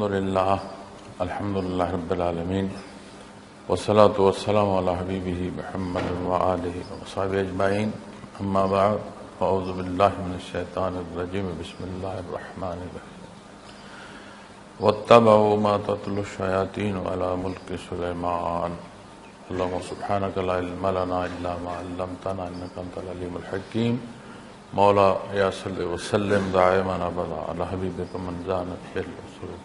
الحمدللہ رب العالمین والصلاة والسلام علی حبیبہ محمد وآلہ وصحبہ اجمعین اما بعد فاعوذ باللہ من الشیطان الرجیم بسم اللہ الرحمن الرحیم واتبعوا ما تتلو الشیاطین علی ملک سلیمان اللہم سبحانک لا علم لنا الا ما علمتنا انک انت العلیم الحکیم مولا یا صلی وسلم دائما ابدا علی حبیبک من زانت بالرسول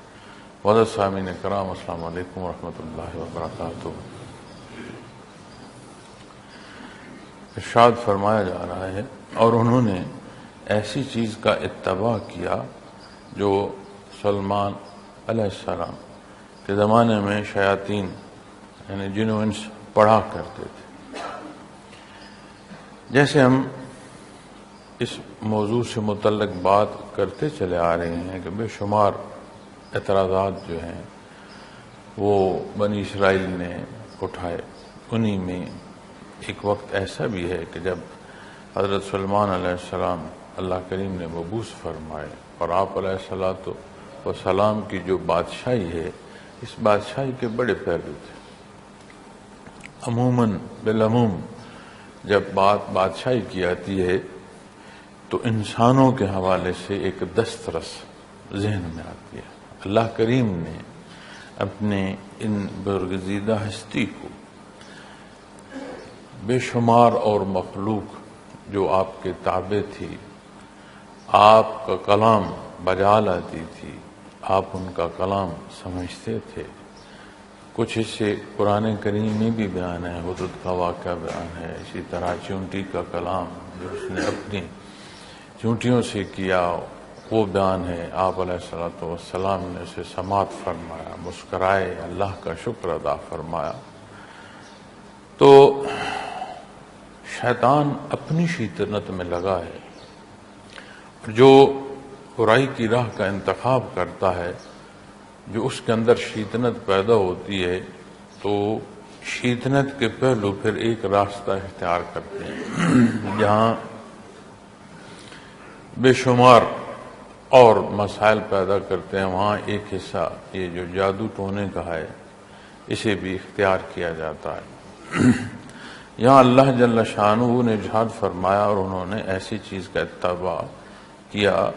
وعلى السامعین کرام السلام علیکم ورحمۃ اللہ وبرکاتہ۔ ارشاد فرمایا جا رہا ہے اور انہوں نے ایسی چیز کا اتباع کیا جو سلمان علیہ السلام کے زمانے میں شیاطین یعنی جن و انس پڑھا کرتے تھے۔ جیسے ہم اس موضوع سے متعلق بات کرتے چلے آ رہے ہیں کہ بے شمار اعتراضات جو ہیں وہ بنی اسرائیل نے اٹھائے، انہی میں ایک وقت ایسا بھی ہے کہ جب حضرت سلمان علیہ السلام اللہ کریم نے مبعوث فرمائے اور آپ علیہ السلام کی جو بادشاہی ہے اس بادشاہی کے بڑے پہلو تھے۔ عموماً بالعموم جب بات بادشاہی کی آتی ہے تو انسانوں کے حوالے سے ایک دسترس ذہن میں آتی ہے۔ اللہ کریم نے اپنے ان برگزیدہ ہستی کو بے شمار اور مخلوق جو آپ کے تابع تھی، آپ کا کلام بجا لاتی تھی، آپ ان کا کلام سمجھتے تھے۔ کچھ حصے قرآن کریم میں بھی بیان ہے، حدود کا واقعہ بیان ہے، اسی طرح چونٹی کا کلام جو اس نے اپنی چونٹیوں سے کیا وہ بیان ہے۔ آپ علیہ السلام نے اسے سماعت فرمایا، مسکرائے، اللہ کا شکر ادا فرمایا۔ تو شیطان اپنی شیطنت میں لگا ہے، جو برائی کی راہ کا انتخاب کرتا ہے، جو اس کے اندر شیطنت پیدا ہوتی ہے تو شیطنت کے پہلو پھر ایک راستہ اختیار کرتے ہیں جہاں بے شمار اور مسائل پیدا کرتے ہیں، وہاں ایک حصہ یہ جو جادو ٹونے کا ہے اسے بھی اختیار کیا جاتا ہے۔ یہاں اللہ جل شانہ نے ارشاد فرمایا اور انہوں نے ایسی چیز کا اتباع کیا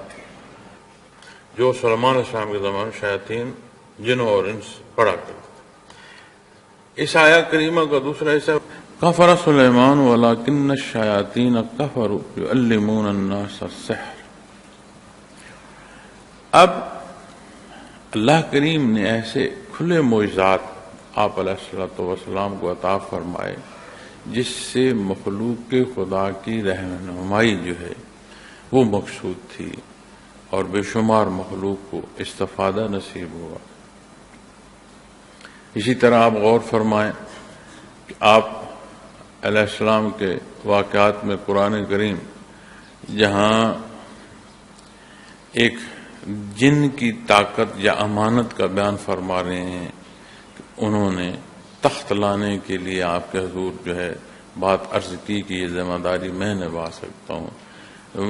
جو سلمان علیہ السلام کے زمانے میں شیاطین جنوں اور انس پڑھا کرتے تھے۔ اس آیہ کریمہ کا دوسرا حصہ کفر سلیمان ولکن الشیاطین کفروا یعلمون الناس السحر۔ اب اللہ کریم نے ایسے کھلے معجزات آپ علیہ السلام کو عطا فرمائے جس سے مخلوق کے خدا کی رہنمائی جو ہے وہ مقصود تھی اور بے شمار مخلوق کو استفادہ نصیب ہوا۔ اسی طرح آپ غور فرمائیں کہ آپ علیہ السلام کے واقعات میں قرآن کریم جہاں ایک جن کی طاقت یا امانت کا بیان فرما رہے ہیں کہ انہوں نے تخت لانے کے لیے آپ کے حضور جو ہے بات عرض کی کہ یہ ذمہ داری میں نبھا سکتا ہوں،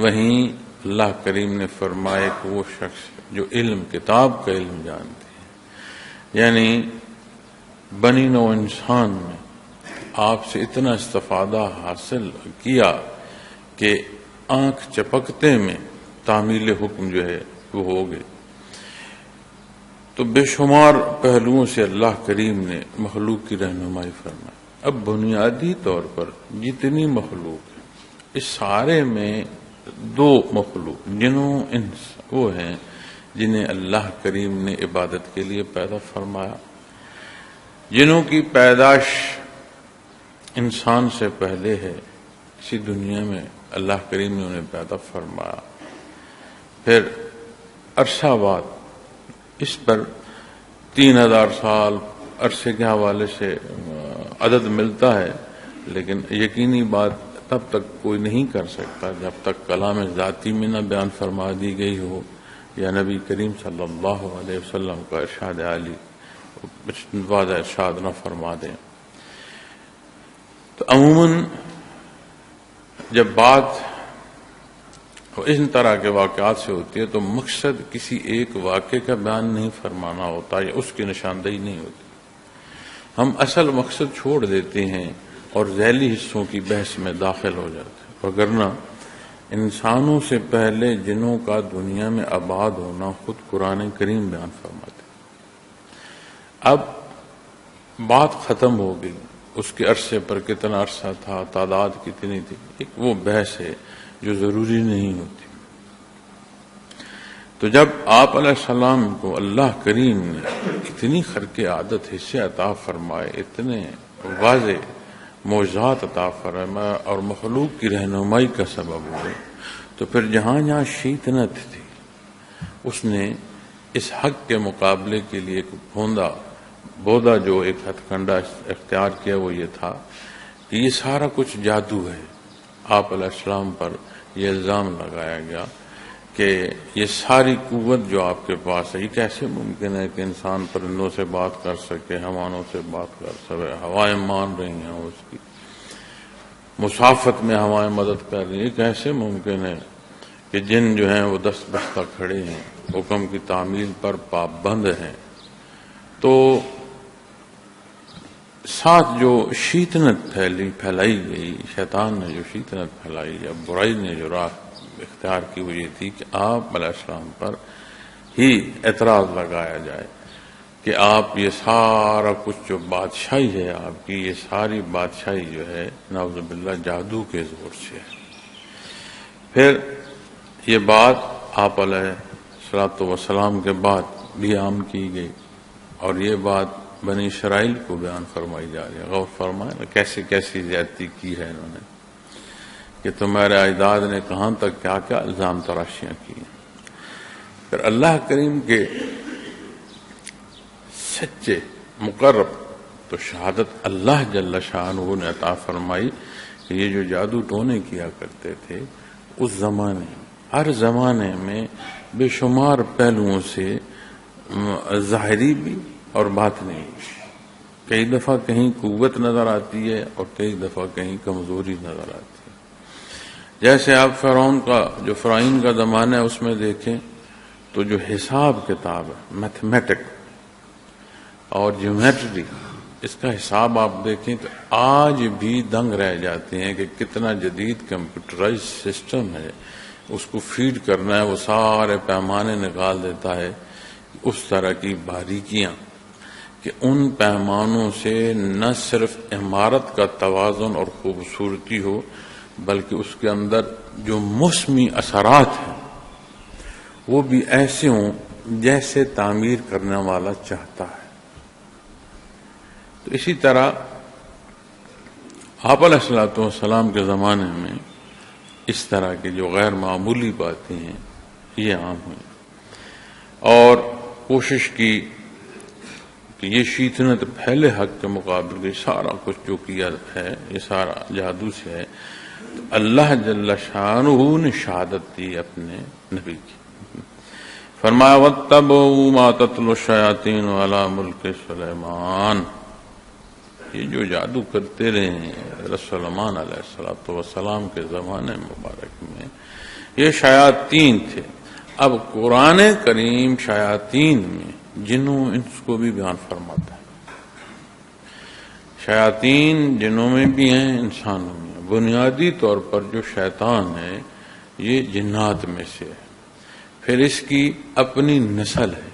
وہیں اللہ کریم نے فرمایا کہ وہ شخص جو علم کتاب کا علم جانتے ہیں، یعنی بنی نوع انسان نے آپ سے اتنا استفادہ حاصل کیا کہ آنکھ چپکتے میں تعمیل حکم جو ہے وہ ہو گئے۔ تو بے شمار پہلوؤں سے اللہ کریم نے مخلوق کی رہنمائی فرمائی۔ اب بنیادی طور پر جتنی مخلوق ہے اس سارے میں دو مخلوق جنوں انس وہ ہیں جنہیں اللہ کریم نے عبادت کے لیے پیدا فرمایا۔ جنوں کی پیدائش انسان سے پہلے ہے، اسی دنیا میں اللہ کریم نے انہیں پیدا فرمایا، پھر عرصہ بعد اس پر 3000 سال عرصے کے حوالے سے عدد ملتا ہے، لیکن یقینی بات تب تک کوئی نہیں کر سکتا جب تک کلام ذاتی میں نہ بیان فرما دی گئی ہو یا نبی کریم صلی اللہ علیہ وسلم کا ارشاد عالی واضح ارشاد نہ فرما دیں۔ تو عموماً جب بات اور ان طرح کے واقعات سے ہوتی ہے، تو مقصد کسی ایک واقعے کا بیان نہیں فرمانا ہوتا یا اس کی نشاندہی نہیں ہوتی. ہم اصل مقصد چھوڑ دیتے ہیں اور ذیلی حصوں کی بحث میں داخل ہو جاتے ہیں. وگرنہ انسانوں سے پہلے جنوں کا دنیا میں آباد ہونا خود قرآن کریم بیان فرماتے. اب بات ختم ہو گئی، اس کے عرصے پر کتنا عرصہ تھا، تعداد کتنی تھی، ایک وہ بحث ہے جو ضروری نہیں ہوتی. تو جب آپ علیہ السلام کو اللہ کریم نے اتنی خرق عادت حصے عطا فرمائے، اتنے واضح معجزات عطا فرمائے اور مخلوق کی رہنمائی کا سبب ہوئے، تو پھر جہاں جہاں شیطنت تھی اس نے اس حق کے مقابلے کے لیے ایک بودا جو ایک ہتھ کنڈا اختیار کیا، وہ یہ تھا کہ یہ سارا کچھ جادو ہے. آپ علیہ السلام پر یہ الزام لگایا گیا کہ یہ ساری قوت جو آپ کے پاس ہے، یہ کیسے ممکن ہے کہ انسان پرندوں سے بات کر سکے، حیوانوں سے بات کر سکے، ہوائیں مان رہی ہیں اس کی، مسافت میں ہوائیں مدد کر رہی ہیں، یہ کیسے ممکن ہے کہ جن جو ہیں وہ دست بستہ کھڑے ہیں، حکم کی تعمیل پر پابند ہیں. تو ساتھ جو شیطنت پھیلائی گئی، شیطان نے جو شیطنت پھیلائی یا برائی نے جو راہ اختیار کی، وہ یہ تھی کہ آپ علیہ السلام پر ہی اعتراض لگایا جائے کہ آپ یہ سارا کچھ جو بادشاہی ہے آپ کی، یہ ساری بادشاہی جو ہے نعوذ باللہ جادو کے زور سے ہے. پھر یہ بات آپ علیہ الصلوۃ والسلام کے بعد بھی عام کی گئی، اور یہ بات بنی اسرائیل کو بیان فرمائی جا رہی ہے. غور فرمائیں نا کیسی کیسی زیادتی کی ہے انہوں نے، کہ تمہارے اجداد نے کہاں تک کیا کیا الزام تراشیاں کی. پھر اللہ کریم کے سچے مقرب تو شہادت اللہ جل شانہ نے عطا فرمائی کہ یہ جو جادو ٹونے کیا کرتے تھے اس زمانے، ہر زمانے میں بے شمار پہلوؤں سے ظاہری بھی اور باطنی بھی، کئی دفعہ کہیں قوت نظر آتی ہے اور کئی دفعہ کہیں کمزوری نظر آتی ہے. جیسے آپ فرعون کا زمانہ ہے، اس میں دیکھیں تو جو حساب کتاب ہے، میتھمیٹک اور جیومیٹری، اس کا حساب آپ دیکھیں تو آج بھی دنگ رہ جاتے ہیں کہ کتنا جدید کمپیوٹرائز سسٹم ہے، اس کو فیڈ کرنا ہے، وہ سارے پیمانے نکال دیتا ہے. اس طرح کی باریکیاں کہ ان پیمانوں سے نہ صرف عمارت کا توازن اور خوبصورتی ہو، بلکہ اس کے اندر جو موسمی اثرات ہیں وہ بھی ایسے ہوں جیسے تعمیر کرنے والا چاہتا ہے. تو اسی طرح آپ علیہ الصلوۃ والسلام کے زمانے میں اس طرح کی جو غیر معمولی باتیں ہیں یہ عام ہوئی، اور کوشش کی کہ یہ شیطنت پھیلے حق کے مقابل کے سارا کچھ جو کیا ہے یہ سارا جادو سے ہے. تو اللہ جل شانہ نے شہادت دی اپنے نبی کی. فرمایا وَاتَّبَعُوا مَا تَتْلُو الشَّيَاطِينُ عَلَى مُلْكِ سُلَيْمَانَ، یہ جو جادو کرتے رہے ہیں سلیمان علیہ الصلوۃ والسلام کے زمانے مبارک میں، یہ شیاطین تھے. اب قرآن کریم شیاطین میں جنوں انس کو بھی بیان فرماتا ہے. شیاطین جنوں میں بھی ہیں، انسانوں میں. بنیادی طور پر جو شیطان ہے یہ جنات میں سے ہے، پھر اس کی اپنی نسل ہے،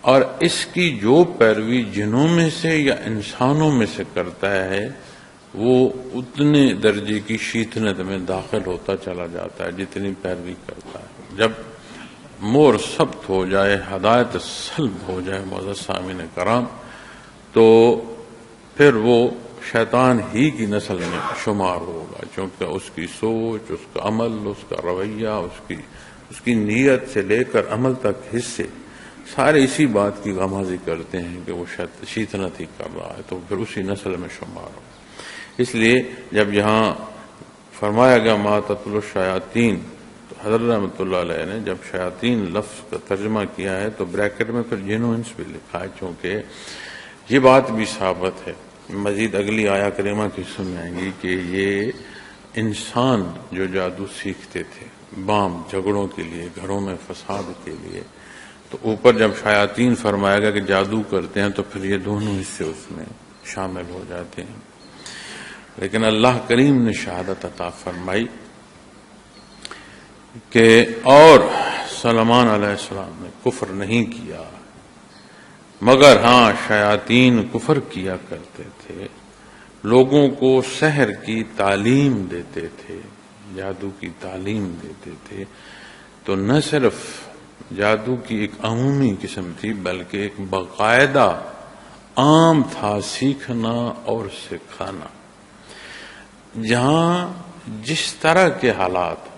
اور اس کی جو پیروی جنوں میں سے یا انسانوں میں سے کرتا ہے وہ اتنے درجے کی شیطنت میں داخل ہوتا چلا جاتا ہے جتنی پیروی کرتا ہے. جب مور ثبت ہو جائے، ہدایت سلب ہو جائے معزز سامعین کرام، تو پھر وہ شیطان ہی کی نسل میں شمار ہوگا، چونکہ اس کی سوچ، اس کا عمل، اس کا رویہ، اس کی نیت سے لے کر عمل تک حصے سارے اسی بات کی غمازی کرتے ہیں کہ وہ شیطنت ہی کر رہا ہے، تو پھر اسی نسل میں شمار ہو. اس لیے جب یہاں فرمایا گیا ما تتلو الشیاطین، تو حضرت رحمۃ اللہ علیہ نے جب شیاطین لفظ کا ترجمہ کیا ہے تو بریکٹ میں پھر جن و انس بھی لکھا ہے، چونکہ یہ بات بھی ثابت ہے، مزید اگلی آیا کریمہ کی سن آئیں گی کہ یہ انسان جو جادو سیکھتے تھے بام جھگڑوں کے لیے، گھروں میں فساد کے لیے، تو اوپر جب شیاطین فرمایا گیا کہ جادو کرتے ہیں تو پھر یہ دونوں حصے اس میں شامل ہو جاتے ہیں۔ لیکن اللہ کریم نے شہادت عطا فرمائی کہ اور سلیمان علیہ السلام نے کفر نہیں کیا، مگر ہاں شیاطین کفر کیا کرتے تھے، لوگوں کو سحر کی تعلیم دیتے تھے، جادو کی تعلیم دیتے تھے۔ تو نہ صرف جادو کی ایک عمومی قسم تھی بلکہ ایک باقاعدہ عام تھا سیکھنا اور سکھانا۔ جہاں جس طرح کے حالات،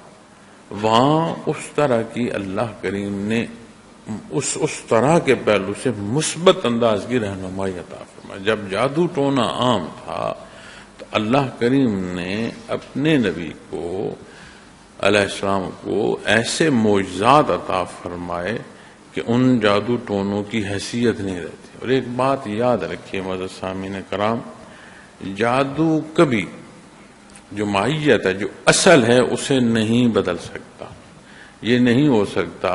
وہاں اس طرح کی اللہ کریم نے اس طرح کے پہلو سے مثبت انداز کی رہنمائی عطا فرمائی۔ جب جادو ٹونا عام تھا تو اللہ کریم نے اپنے نبی کو علیہ السلام کو ایسے معجزات عطا فرمائے کہ ان جادو ٹونوں کی حیثیت نہیں رہتی۔ اور ایک بات یاد رکھیے معزز سامعین کرام، جادو کبھی جو ماہیت ہے، جو اصل ہے، اسے نہیں بدل سکتا۔ یہ نہیں ہو سکتا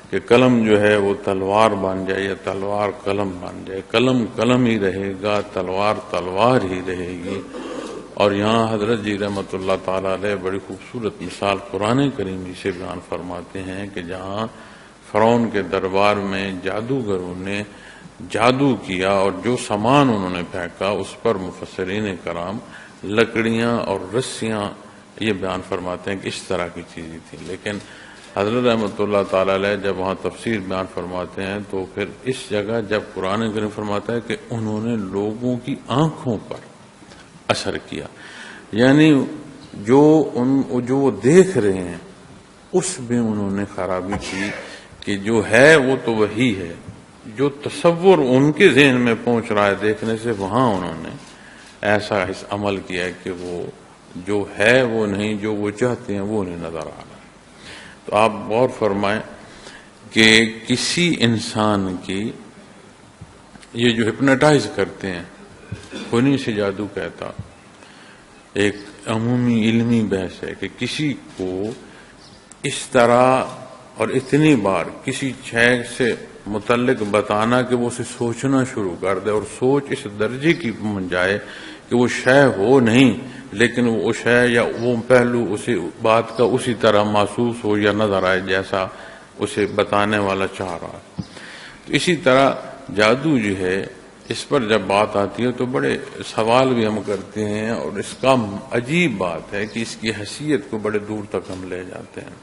کہ قلم جو ہے وہ تلوار بن جائے یا تلوار قلم بن جائے، قلم قلم ہی رہے گا، تلوار تلوار ہی رہے گی۔ اور یہاں حضرت جی رحمۃ اللہ تعالی علیہ بڑی خوبصورت مثال قرآن کریم جی سے بیان فرماتے ہیں کہ جہاں فرعون کے دربار میں جادوگروں نے جادو کیا اور جو سامان انہوں نے پھینکا اس پر مفسرین کرام لکڑیاں اور رسیاں یہ بیان فرماتے ہیں کہ اس طرح کی چیزیں تھیں۔ لیکن حضرت رحمۃ اللہ تعالی علیہ جب وہاں تفسیر بیان فرماتے ہیں تو پھر اس جگہ جب قرآن کریم فرماتا ہے کہ انہوں نے لوگوں کی آنکھوں پر اثر کیا، یعنی جو وہ دیکھ رہے ہیں اس میں انہوں نے خرابی کی کہ جو ہے وہ تو وہی ہے، جو تصور ان کے ذہن میں پہنچ رہا ہے دیکھنے سے، وہاں انہوں نے ایسا عمل کیا ہے کہ وہ جو ہے وہ نہیں، جو وہ چاہتے ہیں وہ نہیں نظر آ رہا۔ تو آپ غور فرمائیں کہ کسی انسان کی یہ جو ہپنوٹائز کرتے ہیں، خونی سے جادو کہتا، ایک عمومی علمی بحث ہے کہ کسی کو اس طرح اور اتنی بار کسی شے سے متعلق بتانا کہ وہ اسے سوچنا شروع کر دے اور سوچ اس درجے کی بن جائے کہ وہ شے ہو نہیں لیکن وہ شے یا وہ پہلو اسی بات کا اسی طرح محسوس ہو یا نظر آئے جیسا اسے بتانے والا چاہ رہا ہے۔ تو اسی طرح جادو جو ہے اس پر جب بات آتی ہے تو بڑے سوال بھی ہم کرتے ہیں، اور اس کا عجیب بات ہے کہ اس کی حیثیت کو بڑے دور تک ہم لے جاتے ہیں۔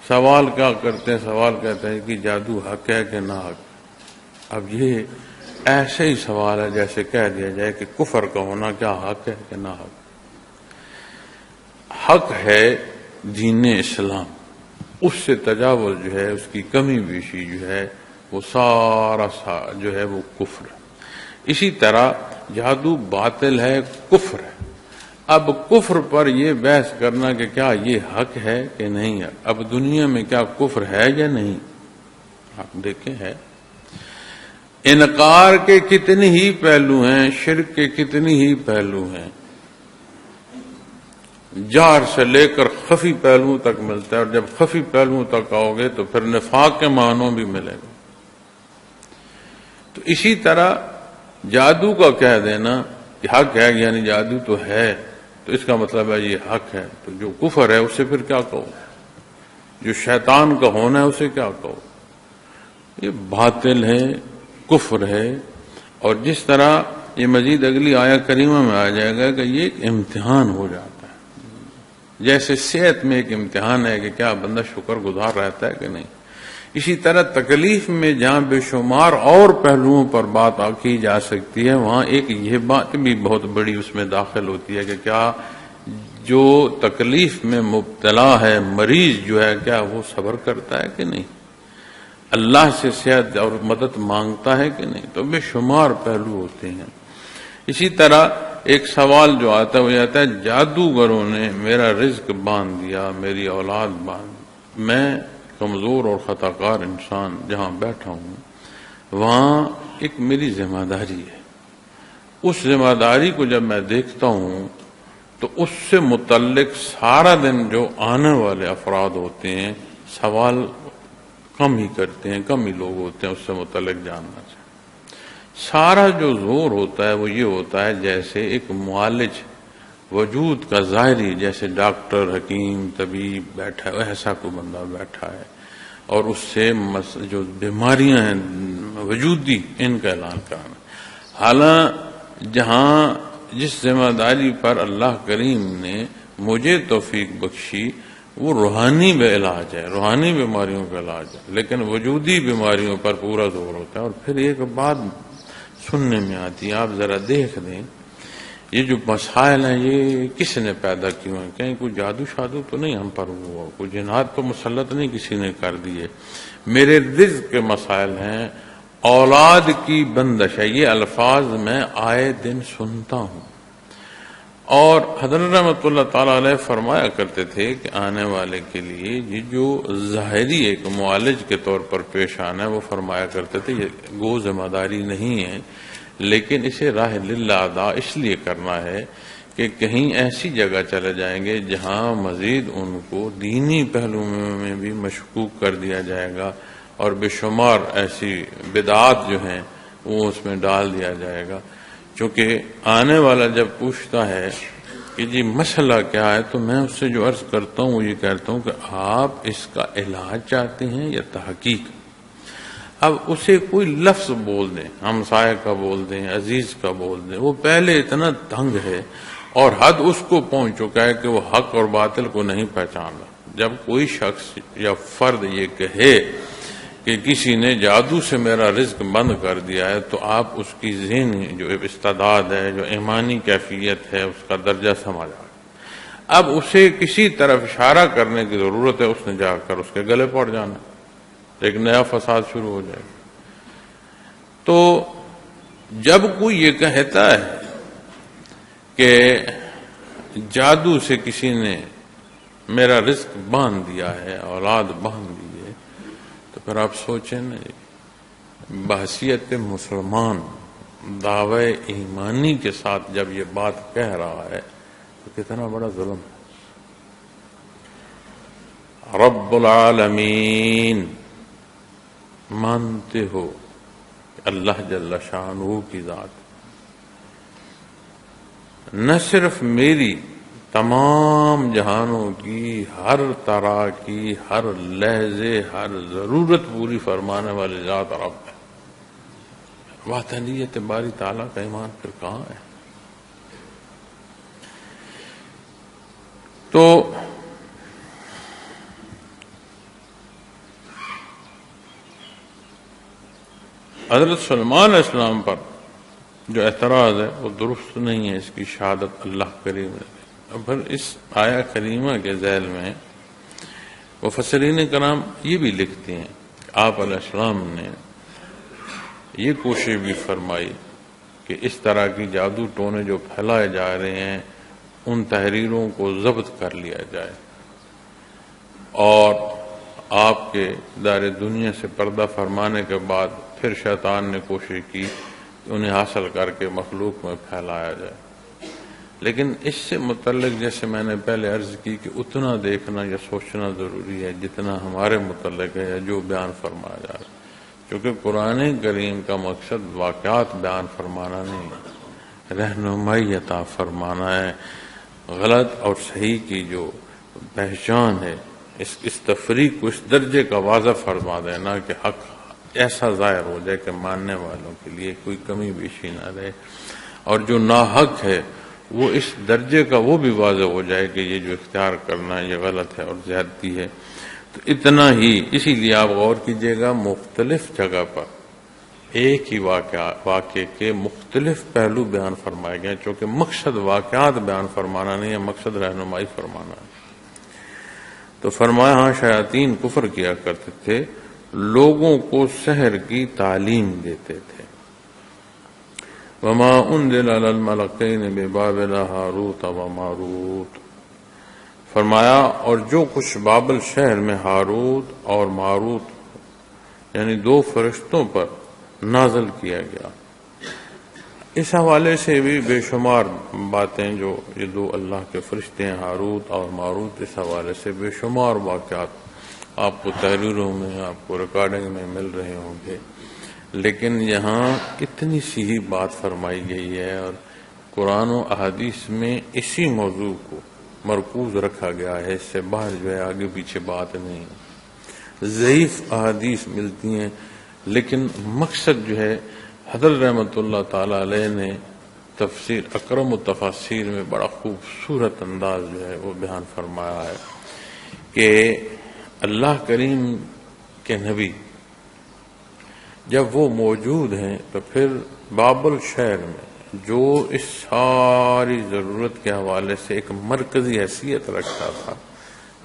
سوال کیا کرتے ہیں؟ سوال کہتے ہیں کہ جادو حق ہے کہ نہ حق۔ اب یہ ایسے ہی سوال ہے جیسے کہہ دیا جائے کہ کفر کا ہونا کیا حق ہے کہ نہ حق۔ حق ہے دین اسلام، اس سے تجاوز جو ہے، اس کی کمی بیشی جو ہے، وہ سارا جو ہے وہ کفر ہے۔ اسی طرح جادو باطل ہے، کفر ہے۔ اب کفر پر یہ بحث کرنا کہ کیا یہ حق ہے کہ نہیں ہے، اب دنیا میں کیا کفر ہے یا نہیں؟ آپ دیکھیں ہے، انکار کے کتنے ہی پہلو ہیں، شرک کے کتنے ہی پہلو ہیں، جہر سے لے کر خفی پہلوؤں تک ملتا ہے، اور جب خفی پہلوؤں تک آؤ گے تو پھر نفاق کے معنوں بھی ملے گا۔ تو اسی طرح جادو کا کہہ دینا کہ حق ہے، یعنی جادو تو ہے تو اس کا مطلب ہے یہ حق ہے، تو جو کفر ہے اسے پھر کیا کہو؟ جو شیطان کا ہونا ہے اسے کیا کہو؟ یہ باطل ہے، کفر ہے۔ اور جس طرح یہ مزید اگلی آیت کریمہ میں آ جائے گا کہ یہ ایک امتحان ہو جاتا ہے، جیسے صحت میں ایک امتحان ہے کہ کیا بندہ شکر گزار رہتا ہے کہ نہیں، اسی طرح تکلیف میں جہاں بے شمار اور پہلوؤں پر بات کی جا سکتی ہے، وہاں ایک یہ بات بھی بہت بڑی اس میں داخل ہوتی ہے کہ کیا جو تکلیف میں مبتلا ہے، مریض جو ہے، کیا وہ صبر کرتا ہے کہ نہیں، اللہ سے صحت اور مدد مانگتا ہے کہ نہیں۔ تو بے شمار پہلو ہوتے ہیں۔ اسی طرح ایک سوال جو آتا ہے وہ آتا ہے جادوگروں نے میرا رزق باندھ دیا، میری اولاد باندھ، میں کمزور اور خطا کار انسان جہاں بیٹھا ہوں وہاں ایک میری ذمہ داری ہے، اس ذمہ داری کو جب میں دیکھتا ہوں تو اس سے متعلق سارا دن جو آنے والے افراد ہوتے ہیں سوال کم ہی کرتے ہیں، کم ہی لوگ ہوتے ہیں اس سے متعلق جاننا چاہتے. سارا جو زور ہوتا ہے وہ یہ ہوتا ہے جیسے ایک معالج وجود کا ظاہری، جیسے ڈاکٹر، حکیم، طبیب بیٹھا ہے، ایسا کوئی بندہ بیٹھا ہے اور اس سے جو بیماریاں ہیں وجودی ان کا اعلان کرانا. حالانکہ جہاں جس ذمہ داری پر اللہ کریم نے مجھے توفیق بخشی وہ روحانی بے علاج ہے، روحانی بیماریوں کا علاج ہے، لیکن وجودی بیماریوں پر پورا زور ہوتا ہے. اور پھر ایک بات سننے میں آتی ہے، آپ ذرا دیکھ دیں یہ جو مسائل ہیں یہ کس نے پیدا کیے ہیں؟ کہیں کوئی جادو شادو تو نہیں ہم پر ہوا، کوئی جنات تو مسلط نہیں کسی نے کر دیے. میرے رزق کے مسائل ہیں، اولاد کی بندش ہے. یہ الفاظ میں آئے دن سنتا ہوں. اور حضرت رحمۃ اللہ تعالی علیہ فرمایا کرتے تھے کہ آنے والے کے لیے یہ جو ظاہری ایک معالج کے طور پر پیش آنا ہے وہ فرمایا کرتے تھے یہ گو ذمہ داری نہیں ہے، لیکن اسے راہ للہ ادا اس لیے کرنا ہے کہ کہیں ایسی جگہ چلے جائیں گے جہاں مزید ان کو دینی پہلو میں بھی مشکوک کر دیا جائے گا اور بے شمار ایسی بدعات جو ہیں وہ اس میں ڈال دیا جائے گا. چونکہ آنے والا جب پوچھتا ہے کہ جی مسئلہ کیا ہے تو میں اس سے جو عرض کرتا ہوں وہ یہ کہتا ہوں کہ آپ اس کا علاج چاہتے ہیں یا تحقیق. اب اسے کوئی لفظ بول دیں، ہمسائے کا بول دیں، عزیز کا بول دیں، وہ پہلے اتنا تنگ ہے اور حد اس کو پہنچ چکا ہے کہ وہ حق اور باطل کو نہیں پہچان رہا. جب کوئی شخص یا فرد یہ کہے کہ کسی نے جادو سے میرا رزق بند کر دیا ہے تو آپ اس کی ذہنی جو استعداد ہے، جو ایمانی کیفیت ہے، اس کا درجہ سمجھ آئے. اب اسے کسی طرف اشارہ کرنے کی ضرورت ہے، اس نے جا کر اس کے گلے پڑ جانا، ایک نیا فساد شروع ہو جائے گا. تو جب کوئی یہ کہتا ہے کہ جادو سے کسی نے میرا رزق باندھ دیا ہے، اولاد باندھ دی ہے، تو پھر آپ سوچیں نا بحثیت مسلمان دعوی ایمانی کے ساتھ جب یہ بات کہہ رہا ہے تو کتنا بڑا ظلم ہے. رب العالمین مانتے ہو اللہ جل شانہ کی ذات نہ صرف میری، تمام جہانوں کی، ہر طرح کی، ہر لحظے، ہر ضرورت پوری فرمانے والی ذات رب ہے. وحدانیت باری تعالیٰ کا ایمان پھر کہاں ہے؟ تو حضرت سلمان علیہ السلام پر جو اعتراض ہے وہ درست نہیں ہے، اس کی شہادت اللہ کریم نے. پھر اس آیا کریمہ کے ذیل میں مفسرین کرام یہ بھی لکھتے ہیں کہ آپ علیہ السلام نے یہ کوشش بھی فرمائی کہ اس طرح کی جادو ٹونے جو پھیلائے جا رہے ہیں ان تحریروں کو ضبط کر لیا جائے، اور آپ کے دار دنیا سے پردہ فرمانے کے بعد پھر شیطان نے کوشش کی کہ انہیں حاصل کر کے مخلوق میں پھیلایا جائے. لیکن اس سے متعلق جیسے میں نے پہلے عرض کی کہ اتنا دیکھنا یا سوچنا ضروری ہے جتنا ہمارے متعلق ہے یا جو بیان فرمایا جا رہا ہے. کیونکہ قرآن کریم کا مقصد واقعات بیان فرمانا نہیں ہے، رہنمائی عطا فرمانا ہے. غلط اور صحیح کی جو پہچان ہے اس تفریق کو اس درجے کا واضح فرما دینا کہ حق ایسا ظاہر ہو جائے کہ ماننے والوں کے لیے کوئی کمی بیشی نہ رہے، اور جو ناحق ہے وہ اس درجے کا وہ بھی واضح ہو جائے کہ یہ جو اختیار کرنا ہے یہ غلط ہے اور زیادتی ہے. تو اتنا ہی، اسی لیے آپ غور کیجئے گا مختلف جگہ پر ایک ہی واقعے کے مختلف پہلو بیان فرمائے گئے، چونکہ مقصد واقعات بیان فرمانا نہیں ہے، مقصد رہنمائی فرمانا ہے. تو فرمایا ہاں شیاطین کفر کیا کرتے تھے، لوگوں کو سحر کی تعلیم دیتے تھے. وما انزل علی الملکین ببابل ہاروت و ماروت، فرمایا اور جو کچھ بابل شہر میں ہاروت اور ماروت یعنی دو فرشتوں پر نازل کیا گیا. اس حوالے سے بھی بے شمار باتیں جو یہ دو اللہ کے فرشتے ہیں ہاروت اور ماروت، اس حوالے سے بے شمار واقعات آپ کو تحریروں میں، آپ کو ریکارڈنگ میں مل رہے ہوں گے، لیکن یہاں اتنی سی ہی بات فرمائی گئی ہے اور قرآن و احادیث میں اسی موضوع کو مرکوز رکھا گیا ہے، اس سے باہر جو ہے آگے پیچھے بات نہیں ہے۔ ضعیف احادیث ملتی ہیں لیکن مقصد جو ہے حضرت رحمۃ اللہ تعالی علیہ نے تفسیر اکرم التفاسیر میں بڑا خوبصورت انداز جو ہے وہ بیان فرمایا ہے کہ اللہ کریم کے نبی جب وہ موجود ہیں تو پھر بابل شہر میں جو اس ساری ضرورت کے حوالے سے ایک مرکزی حیثیت رکھتا تھا،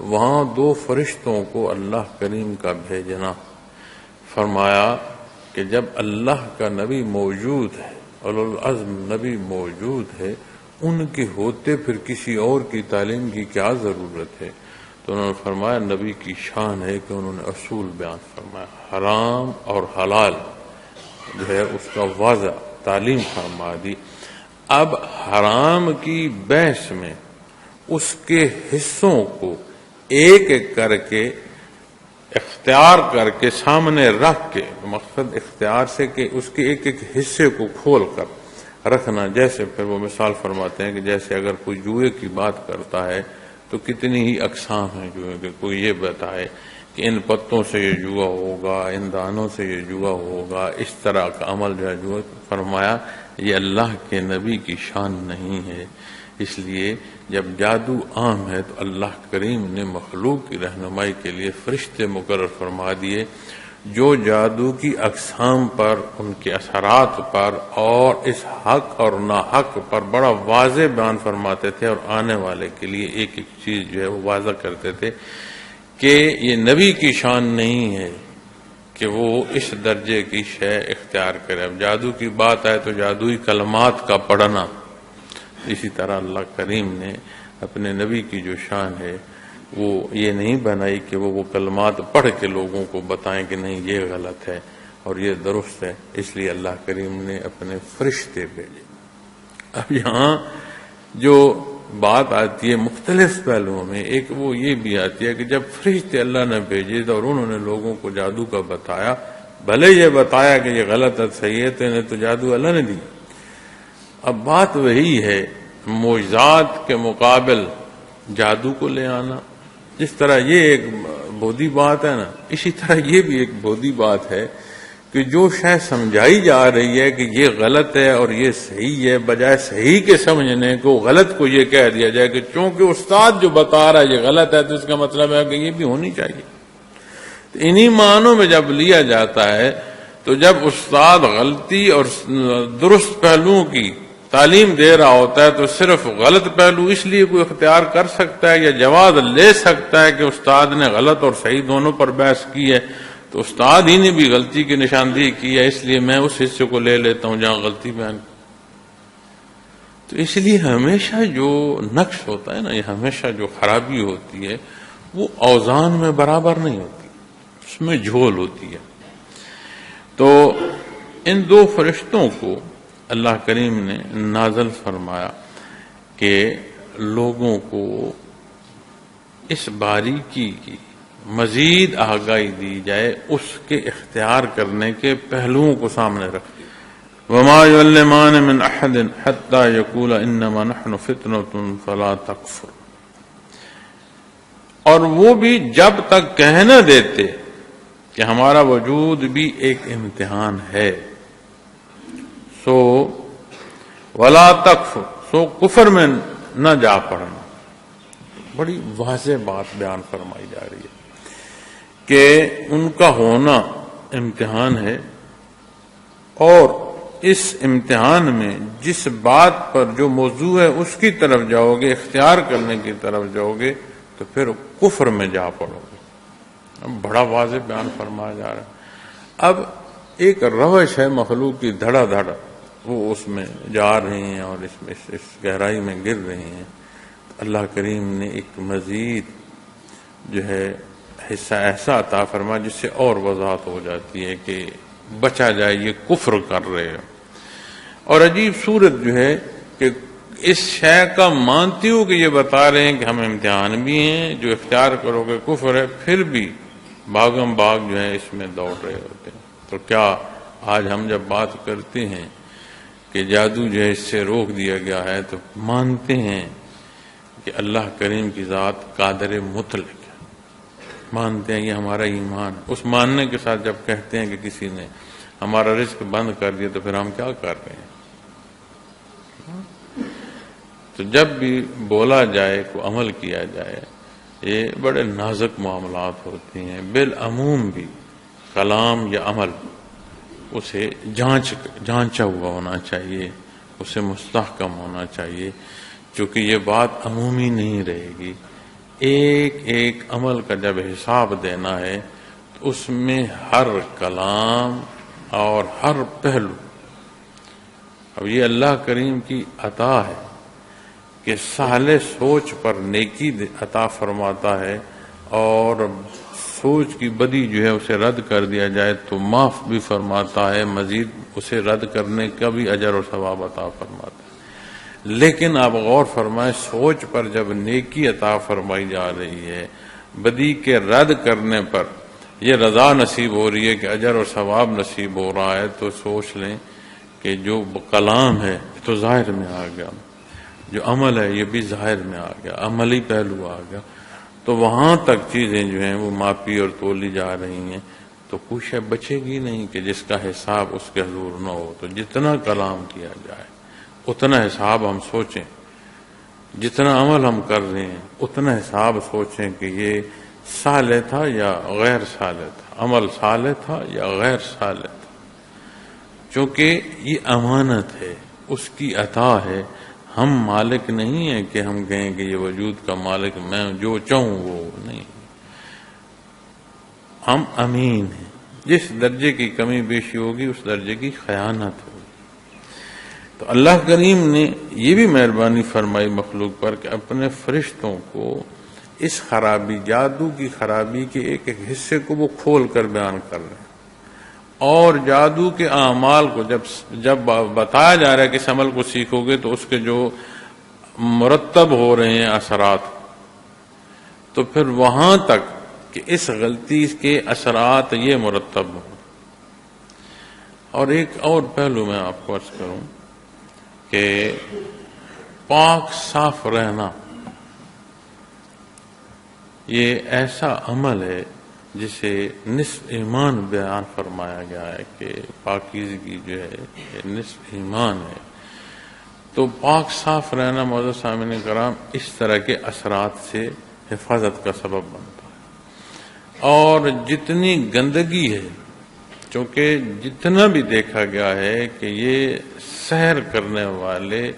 وہاں دو فرشتوں کو اللہ کریم کا بھیجنا، فرمایا کہ جب اللہ کا نبی موجود ہے، اولو العزم نبی موجود ہے، ان کے ہوتے پھر کسی اور کی تعلیم کی کیا ضرورت ہے؟ تو انہوں نے فرمایا نبی کی شان ہے کہ انہوں نے اصول بیان فرمایا، حرام اور حلال جو ہے اس کا واضح تعلیم فرما دی۔ اب حرام کی بحث میں اس کے حصوں کو ایک ایک کر کے اختیار کر کے سامنے رکھ کے، مقصد اختیار سے کہ اس کے ایک ایک حصے کو کھول کر رکھنا، جیسے پھر وہ مثال فرماتے ہیں کہ جیسے اگر کوئی جوئے کی بات کرتا ہے تو کتنی ہی اقسام ہیں جوئے کے، کوئی یہ بتائے کہ ان پتوں سے یہ جوا ہوگا، ان دانوں سے یہ جوا ہوگا، اس طرح کا عمل جو ہے جوا، فرمایا یہ اللہ کے نبی کی شان نہیں ہے۔ اس لیے جب جادو عام ہے تو اللہ کریم نے مخلوق کی رہنمائی کے لیے فرشتے مقرر فرما دیے جو جادو کی اقسام پر، ان کے اثرات پر اور اس حق اور ناحق پر بڑا واضح بیان فرماتے تھے، اور آنے والے کے لیے ایک ایک چیز جو ہے وہ واضح کرتے تھے کہ یہ نبی کی شان نہیں ہے کہ وہ اس درجے کی شے اختیار کرے۔ اب جادو کی بات آئے تو جادوئی کلمات کا پڑھنا، اسی طرح اللہ کریم نے اپنے نبی کی جو شان ہے وہ یہ نہیں بنائی کہ وہ کلمات پڑھ کے لوگوں کو بتائیں کہ نہیں یہ غلط ہے اور یہ درست ہے، اس لیے اللہ کریم نے اپنے فرشتے بھیجے۔ اب یہاں جو بات آتی ہے مختلف پہلوؤں میں، ایک وہ یہ بھی آتی ہے کہ جب فرشتے اللہ نے بھیجے اور انہوں نے لوگوں کو جادو کا بتایا، بھلے یہ بتایا کہ یہ غلط ہے صحیح ہے، تو انہیں تو جادو اللہ نے دی۔ اب بات وہی ہے، معجزات کے مقابل جادو کو لے آنا، جس طرح یہ ایک بودھی بات ہے نا، اسی طرح یہ بھی ایک بودھی بات ہے کہ جو شے سمجھائی جا رہی ہے کہ یہ غلط ہے اور یہ صحیح ہے، بجائے صحیح کے سمجھنے کو غلط کو یہ کہہ دیا جائے کہ چونکہ استاد جو بتا رہا ہے یہ غلط ہے تو اس کا مطلب ہے کہ یہ بھی ہونی چاہیے۔ تو انہی معنوں میں جب لیا جاتا ہے تو جب استاد غلطی اور درست پہلوؤں کی تعلیم دے رہا ہوتا ہے تو صرف غلط پہلو اس لیے کوئی اختیار کر سکتا ہے یا جواز لے سکتا ہے کہ استاد نے غلط اور صحیح دونوں پر بحث کی ہے، تو استاد ہی نے بھی غلطی کی نشاندہی کی ہے، اس لیے میں اس حصے کو لے لیتا ہوں جہاں غلطی بیان کی۔ تو اس لیے ہمیشہ جو نقص ہوتا ہے نا، یہ ہمیشہ جو خرابی ہوتی ہے وہ اوزان میں برابر نہیں ہوتی، اس میں جھول ہوتی ہے۔ تو ان دو فرشتوں کو اللہ کریم نے نازل فرمایا کہ لوگوں کو اس باریکی کی مزید آگاہی دی جائے، اس کے اختیار کرنے کے پہلوؤں کو سامنے رکھ۔ وَمَا يُعَلِّمَانِ مِنْ أَحَدٍ حَتَّى يَقُولَ إِنَّمَا نَحْنُ فِتْنَةٌ فَلَا تَكْفُرْ، اور وہ بھی جب تک کہہ نہ دیتے کہ ہمارا وجود بھی ایک امتحان ہے، سو وَلَا تَكْفُرْ، سو کفر میں نہ جا پڑنا۔ بڑی واضح بات بیان فرمائی جا رہی ہے کہ ان کا ہونا امتحان ہے، اور اس امتحان میں جس بات پر جو موضوع ہے اس کی طرف جاؤ گے، اختیار کرنے کی طرف جاؤ گے، تو پھر کفر میں جا پڑو گے۔ اب بڑا واضح بیان فرمایا جا رہا ہے۔ اب ایک روش ہے مخلوق کی دھڑا دھڑ، وہ اس میں جا رہے ہیں اور اس گہرائی میں گر رہے ہیں۔ اللہ کریم نے ایک مزید جو ہے حصہ ایسا عطا فرما جس سے اور وضاحت ہو جاتی ہے کہ بچا جائے، یہ کفر کر رہے ہیں۔ اور عجیب صورت جو ہے کہ اس شے کا مانتے ہو کہ یہ بتا رہے ہیں کہ ہم امتحان بھی ہیں، جو اختیار کرو گے کفر ہے، پھر بھی بھاگم بھاگ جو ہے اس میں دوڑ رہے ہوتے ہیں۔ تو کیا آج ہم جب بات کرتے ہیں کہ جادو جو ہے اس سے روک دیا گیا ہے، تو مانتے ہیں کہ اللہ کریم کی ذات قادر مطلق ہے، مانتے ہیں، یہ ہمارا ایمان۔ اس ماننے کے ساتھ جب کہتے ہیں کہ کسی نے ہمارا رزق بند کر دیا، تو پھر ہم کیا کر رہے ہیں؟ تو جب بھی بولا جائے، کو عمل کیا جائے، یہ بڑے نازک معاملات ہوتے ہیں۔ بالعموم بھی کلام یا عمل اسے جانچا ہوا ہونا چاہیے، اسے مستحکم ہونا چاہیے، چونکہ یہ بات عمومی نہیں رہے گی۔ ایک ایک عمل کا جب حساب دینا ہے تو اس میں ہر کلام اور ہر پہلو، اب یہ اللہ کریم کی عطا ہے کہ سہل سوچ پر نیکی عطا فرماتا ہے، اور سوچ کی بدی جو ہے اسے رد کر دیا جائے تو معاف بھی فرماتا ہے، مزید اسے رد کرنے کا بھی اجر اور ثواب عطا فرماتا ہے۔ لیکن آپ غور فرمائیں، سوچ پر جب نیکی عطا فرمائی جا رہی ہے، بدی کے رد کرنے پر یہ رضا نصیب ہو رہی ہے کہ اجر اور ثواب نصیب ہو رہا ہے، تو سوچ لیں کہ جو کلام ہے یہ تو ظاہر میں آ گیا، جو عمل ہے یہ بھی ظاہر میں آ گیا، عملی پہلو آ گیا۔ تو وہاں تک چیزیں جو ہیں وہ ماپی اور تولی جا رہی ہیں، تو کوئی شے بچے گی نہیں کہ جس کا حساب اس کے حضور نہ ہو۔ تو جتنا کلام کیا جائے اتنا حساب ہم سوچیں، جتنا عمل ہم کر رہے ہیں اتنا حساب سوچیں کہ یہ صالح تھا یا غیر صالح تھا، عمل صالح تھا یا غیر صالح تھا، چونکہ یہ امانت ہے، اس کی عطا ہے۔ ہم مالک نہیں ہیں کہ ہم کہیں کہ یہ وجود کا مالک میں جو چاہوں وہ نہیں، ہم امین ہیں۔ جس درجے کی کمی بیشی ہوگی اس درجے کی خیانت ہوگی۔ تو اللہ کریم نے یہ بھی مہربانی فرمائی مخلوق پر کہ اپنے فرشتوں کو اس خرابی، جادو کی خرابی کے ایک ایک حصے کو وہ کھول کر بیان کر رہے ہیں، اور جادو کے اعمال کو جب بتایا جا رہا ہے کہ اس عمل کو سیکھو گے تو اس کے جو مرتب ہو رہے ہیں اثرات، تو پھر وہاں تک کہ اس غلطی کے اثرات یہ مرتب ہوں۔ اور ایک اور پہلو میں آپ کو عرض کروں کہ پاک صاف رہنا یہ ایسا عمل ہے جسے نصف ایمان بیان فرمایا گیا ہے کہ پاکیزگی جو ہے یہ نصف ایمان ہے۔ تو پاک صاف رہنا معزز سامعین کرام اس طرح کے اثرات سے حفاظت کا سبب بنتا ہے۔ اور جتنی گندگی ہے، چونکہ جتنا بھی دیکھا گیا ہے کہ یہ سحر کرنے والے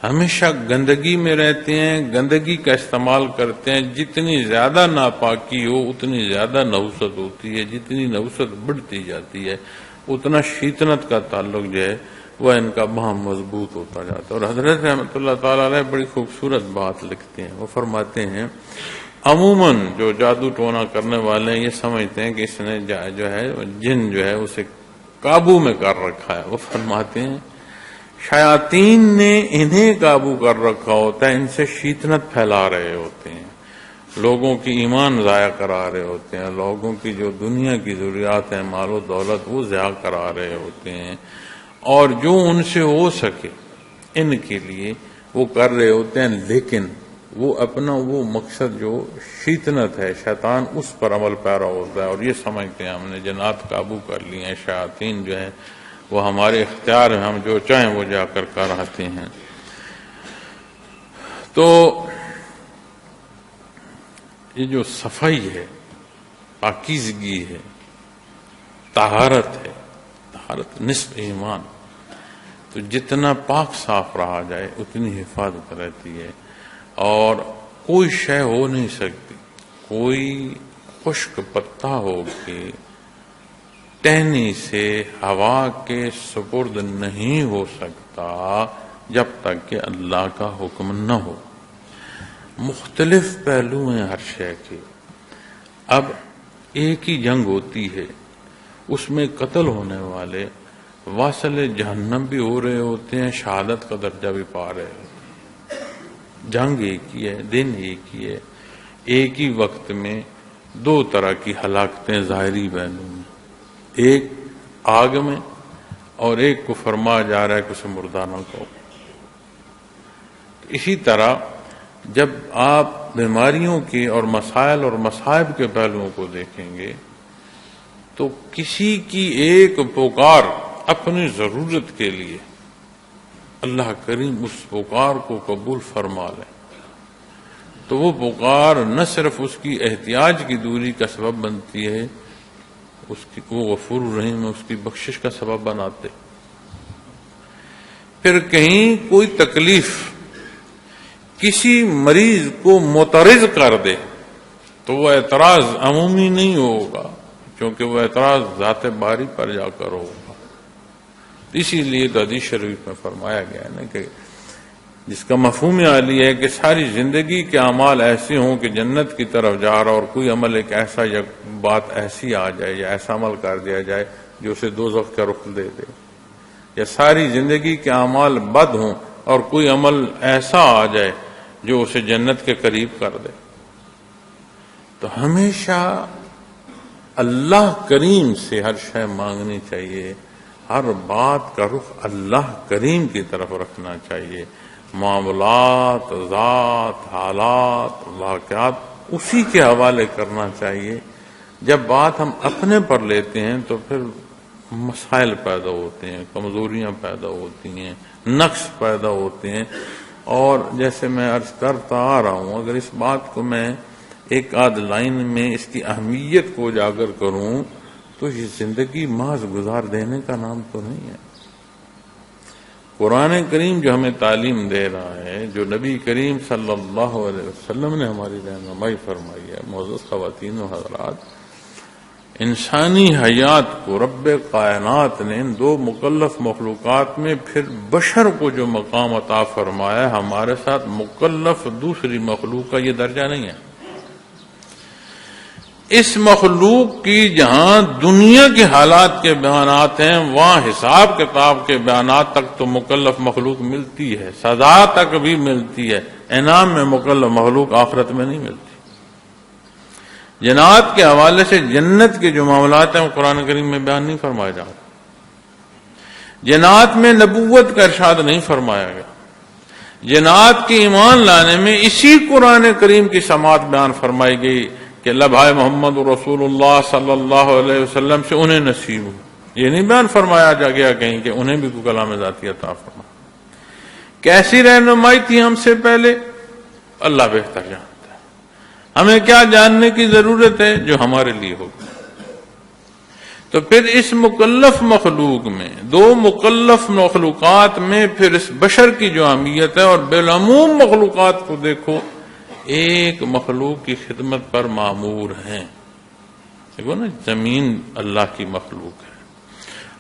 ہمیشہ گندگی میں رہتے ہیں، گندگی کا استعمال کرتے ہیں، جتنی زیادہ ناپاکی ہو اتنی زیادہ نحوست ہوتی ہے، جتنی نحوست بڑھتی جاتی ہے اتنا شیطنت کا تعلق جو ہے وہ ان کا بہم مضبوط ہوتا جاتا ہے۔ اور حضرت رحمۃ اللہ تعالی علیہ بڑی خوبصورت بات لکھتے ہیں، وہ فرماتے ہیں عموماً جو جادو ٹونا کرنے والے ہیں یہ سمجھتے ہیں کہ اس نے جو ہے جن جو ہے اسے قابو میں کر رکھا ہے۔ وہ فرماتے ہیں شیاطین نے انہیں قابو کر رکھا ہوتا ہے، ان سے شیطنت پھیلا رہے ہوتے ہیں، لوگوں کی ایمان ضائع کرا رہے ہوتے ہیں، لوگوں کی جو دنیا کی ضروریات ہیں، مال و دولت، وہ ضائع کرا رہے ہوتے ہیں، اور جو ان سے ہو سکے ان کے لیے وہ کر رہے ہوتے ہیں، لیکن وہ اپنا وہ مقصد جو شیطنت ہے، شیطان اس پر عمل پیرا ہوتا ہے، اور یہ سمجھتے ہیں ہم نے جنات قابو کر لی ہیں، شیاطین جو ہیں وہ ہمارے اختیار میں، ہم جو چاہیں وہ جا کر کراتے ہیں۔ تو یہ جو صفائی ہے، پاکیزگی ہے، طہارت ہے، طہارت نصف ایمان، تو جتنا پاک صاف رہا جائے اتنی حفاظت رہتی ہے، اور کوئی شے ہو نہیں سکتی، کوئی خشک پتا ہو کے ٹہنی سے ہوا کے سپرد نہیں ہو سکتا جب تک کہ اللہ کا حکم نہ ہو۔ مختلف پہلو ہیں ہر شے کے۔ اب ایک ہی جنگ ہوتی ہے، اس میں قتل ہونے والے واصل جہنم بھی ہو رہے ہوتے ہیں، شہادت کا درجہ بھی پا رہے ہوتے ہیں۔ جنگ ایک ہی ہے، دن ایک ہی ہے، ایک ہی وقت میں دو طرح کی ہلاکتیں ظاہری بینوں میں، ایک آگ میں اور ایک کو فرمایا جا رہا ہے کہ اسے مردانہ کو۔ اسی طرح جب آپ بیماریوں کے اور مسائل اور مصائب کے پہلوؤں کو دیکھیں گے تو کسی کی ایک پکار اپنی ضرورت کے لیے اللہ کریم اس پکار کو قبول فرما لے تو وہ پکار نہ صرف اس کی احتیاج کی دوری کا سبب بنتی ہے، وہ غفور الرحیم ہے، اس کی بخشش کا سبب بناتے۔ پھر کہیں کوئی تکلیف کسی مریض کو متعرض کر دے تو وہ اعتراض عمومی نہیں ہوگا، کیونکہ وہ اعتراض ذات باری پر جا کر ہوگا۔ اسی لیے تو حدیث شریف میں فرمایا گیا ہے نا کہ جس کا مفہوم عالی ہے کہ ساری زندگی کے اعمال ایسے ہوں کہ جنت کی طرف جا رہا، اور کوئی عمل ایک ایسا یا بات ایسی آ جائے یا ایسا عمل کر دیا جائے جو اسے دوزخ کا رخ دے دے، یا ساری زندگی کے اعمال بد ہوں اور کوئی عمل ایسا آ جائے جو اسے جنت کے قریب کر دے۔ تو ہمیشہ اللہ کریم سے ہر شے مانگنی چاہیے، ہر بات کا رخ اللہ کریم کی طرف رکھنا چاہیے، معاملات، ذات، حالات، واقعات اسی کے حوالے کرنا چاہیے۔ جب بات ہم اپنے پر لیتے ہیں تو پھر مسائل پیدا ہوتے ہیں، کمزوریاں پیدا ہوتی ہیں، نقص پیدا ہوتے ہیں، اور جیسے میں عرض کرتا آ رہا ہوں، اگر اس بات کو میں ایک آدھ لائن میں اس کی اہمیت کو اجاگر کروں تو یہ زندگی محض گزار دینے کا نام تو نہیں ہے۔ قرآن کریم جو ہمیں تعلیم دے رہا ہے، جو نبی کریم صلی اللہ علیہ وسلم نے ہماری رہنمائی فرمائی ہے، معزز خواتین و حضرات، انسانی حیات کو رب کائنات نے ان دو مکلف مخلوقات میں پھر بشر کو جو مقام عطا فرمایا، ہمارے ساتھ مکلف دوسری مخلوق کا یہ درجہ نہیں ہے۔ اس مخلوق کی جہاں دنیا کے حالات کے بیانات ہیں، وہاں حساب کتاب کے بیانات تک تو مکلف مخلوق ملتی ہے، سزا تک بھی ملتی ہے، انعام میں مکلف مخلوق آخرت میں نہیں ملتی۔ جنات کے حوالے سے جنت کے جو معاملات ہیں وہ قرآن کریم میں بیان نہیں فرمایا جا رہا۔ جنات میں نبوت کا ارشاد نہیں فرمایا گیا۔ جنات کے ایمان لانے میں اسی قرآن کریم کی سماعت بیان فرمائی گئی کہ لبھائے محمد رسول اللہ صلی اللہ علیہ وسلم سے انہیں نصیب ہو۔ یہ نہیں بیان فرمایا جا گیا کہیں کہ انہیں بھی کوئی کلام ذاتی عطا فرما۔ کیسی رہنمائی تھی ہم سے پہلے، اللہ بہتر جانتا ہے۔ ہمیں کیا جاننے کی ضرورت ہے جو ہمارے لیے ہوگا۔ تو پھر اس مکلف مخلوق میں، دو مکلف مخلوقات میں پھر اس بشر کی جو اہمیت ہے، اور بالعموم مخلوقات کو دیکھو، ایک مخلوق کی خدمت پر مامور ہیں۔ دیکھو نا، زمین اللہ کی مخلوق ہے،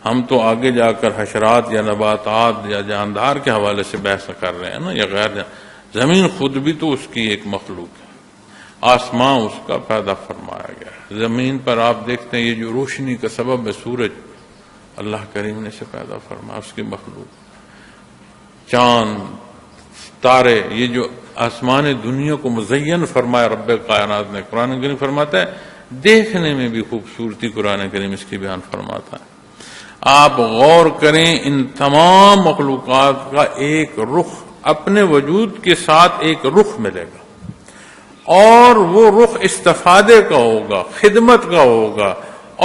ہم تو آگے جا کر حشرات یا نباتات یا جاندار کے حوالے سے بحث کر رہے ہیں نا، یا غیر زمین خود بھی تو اس کی ایک مخلوق ہے، آسمان اس کا پیدا فرمایا گیا ہے۔ زمین پر آپ دیکھتے ہیں یہ جو روشنی کا سبب ہے سورج، اللہ کریم نے اسے پیدا فرمایا، اس کی مخلوق۔ چاند، تارے، یہ جو آسمان دنیا کو مزین فرمایا رب کائنات نے، قرآن کریم فرماتا ہے دیکھنے میں بھی خوبصورتی قرآن کریم اس کی بیان فرماتا ہے۔ آپ غور کریں، ان تمام مخلوقات کا ایک رخ، اپنے وجود کے ساتھ ایک رخ ملے گا، اور وہ رخ استفادے کا ہوگا، خدمت کا ہوگا،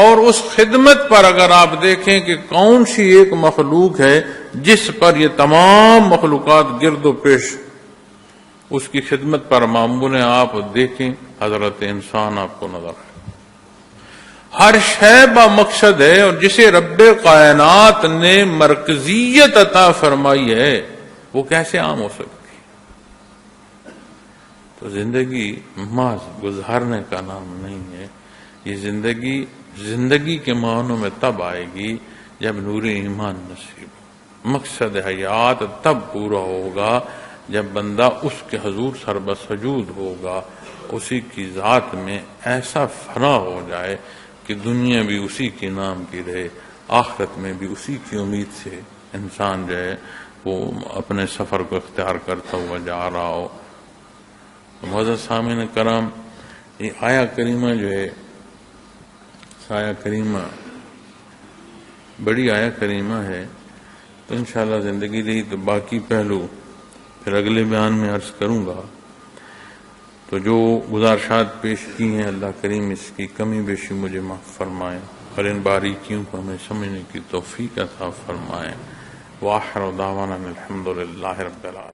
اور اس خدمت پر اگر آپ دیکھیں کہ کون سی ایک مخلوق ہے جس پر یہ تمام مخلوقات گرد و پیش اس کی خدمت پر معمول ہیں، آپ دیکھیں حضرت انسان آپ کو نظر آئے۔ ہر شے با مقصد ہے، اور جسے رب کائنات نے مرکزیت عطا فرمائی ہے وہ کیسے عام ہو سکتی؟ تو زندگی محض گزارنے کا نام نہیں ہے۔ یہ زندگی کے معنوں میں تب آئے گی جب نور ایمان نصیب ہو۔ مقصد حیات تب پورا ہوگا جب بندہ اس کے حضور سربسجود ہوگا، اسی کی ذات میں ایسا فنا ہو جائے کہ دنیا بھی اسی کے نام کی رہے، آخرت میں بھی اسی کی امید سے انسان جو ہے وہ اپنے سفر کو اختیار کرتا ہوا جا رہا ہو۔ معزز سامعین کرام، یہ آیا کریمہ جو ہے، آیا کریمہ بڑی آیا کریمہ ہے، تو انشاءاللہ زندگی رہی تو باقی پہلو پھر اگلے بیان میں عرض کروں گا۔ تو جو گزارشات پیش کی ہیں اللہ کریم اس کی کمی بیشی مجھے معاف فرمائے اور ان باریکیوں کو ہمیں سمجھنے کی توفیق عطا فرمائے۔ وآخر دعوانا الحمدللہ رب العالمین۔